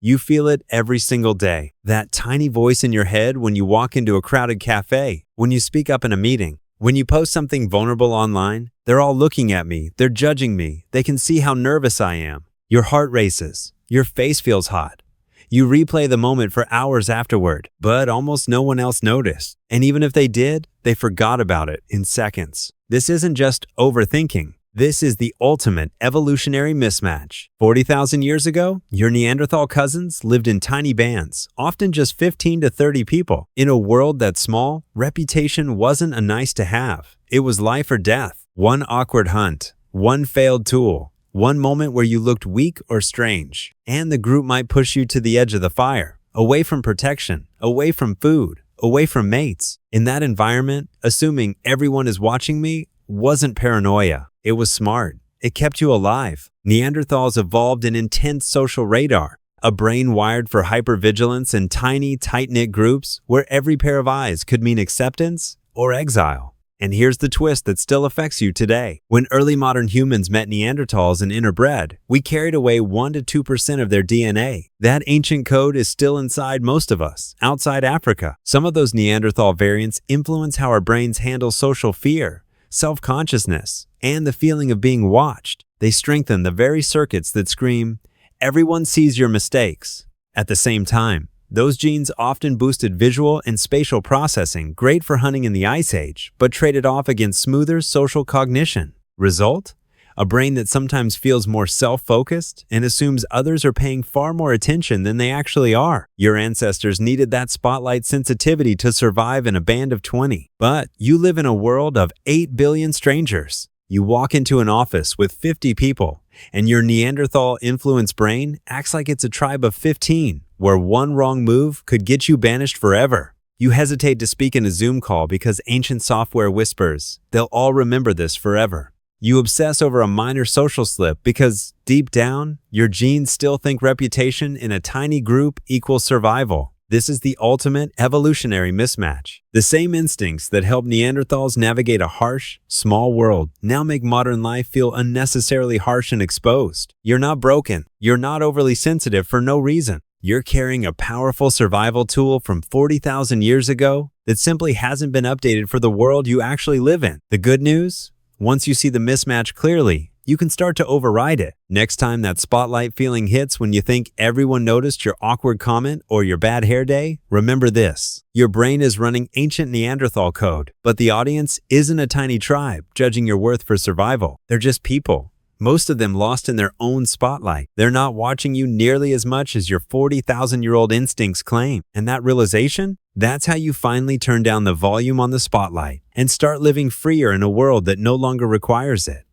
You feel it every single day. That tiny voice in your head when you walk into a crowded cafe, when you speak up in a meeting, when you post something vulnerable online. They're all looking at me. They're judging me. They can see how nervous I am. Your heart races. Your face feels hot. You replay the moment for hours afterward, but almost no one else noticed. And even if they did, they forgot about it in seconds. This isn't just overthinking. This is the ultimate evolutionary mismatch. 40,000 years ago, your Neanderthal cousins lived in tiny bands, often just 15 to 30 people. In a world that small, reputation wasn't a nice to have. It was life or death. One awkward hunt, one failed tool, one moment where you looked weak or strange, and the group might push you to the edge of the fire, away from protection, away from food, away from mates. In that environment, assuming everyone is watching me wasn't paranoia. It was smart. It kept you alive. Neanderthals evolved an intense social radar, a brain wired for hyper-vigilance in tiny, tight-knit groups where every pair of eyes could mean acceptance or exile. And here's the twist that still affects you today. When early modern humans met Neanderthals and interbred, we carried away 1 to 2% of their DNA. That ancient code is still inside most of us, outside Africa. Some of those Neanderthal variants influence how our brains handle social fear, self-consciousness, and the feeling of being watched. They strengthen the very circuits that scream, "Everyone sees your mistakes." At the same time, those genes often boosted visual and spatial processing, great for hunting in the Ice Age, but traded off against smoother social cognition. Result? A brain that sometimes feels more self-focused and assumes others are paying far more attention than they actually are. Your ancestors needed that spotlight sensitivity to survive in a band of 20. But you live in a world of 8 billion strangers. You walk into an office with 50 people, and your Neanderthal influence brain acts like it's a tribe of 15, where one wrong move could get you banished forever. You hesitate to speak in a Zoom call because ancient software whispers, "They'll all remember this forever." You obsess over a minor social slip because, deep down, your genes still think reputation in a tiny group equals survival. This is the ultimate evolutionary mismatch. The same instincts that helped Neanderthals navigate a harsh, small world now make modern life feel unnecessarily harsh and exposed. You're not broken. You're not overly sensitive for no reason. You're carrying a powerful survival tool from 40,000 years ago that simply hasn't been updated for the world you actually live in. The good news? Once you see the mismatch clearly, you can start to override it. Next time that spotlight feeling hits when you think everyone noticed your awkward comment or your bad hair day, remember this. Your brain is running ancient Neanderthal code, but the audience isn't a tiny tribe judging your worth for survival. They're just people, most of them lost in their own spotlight. They're not watching you nearly as much as your 40,000-year-old instincts claim. And that realization? That's how you finally turn down the volume on the spotlight and start living freer in a world that no longer requires it.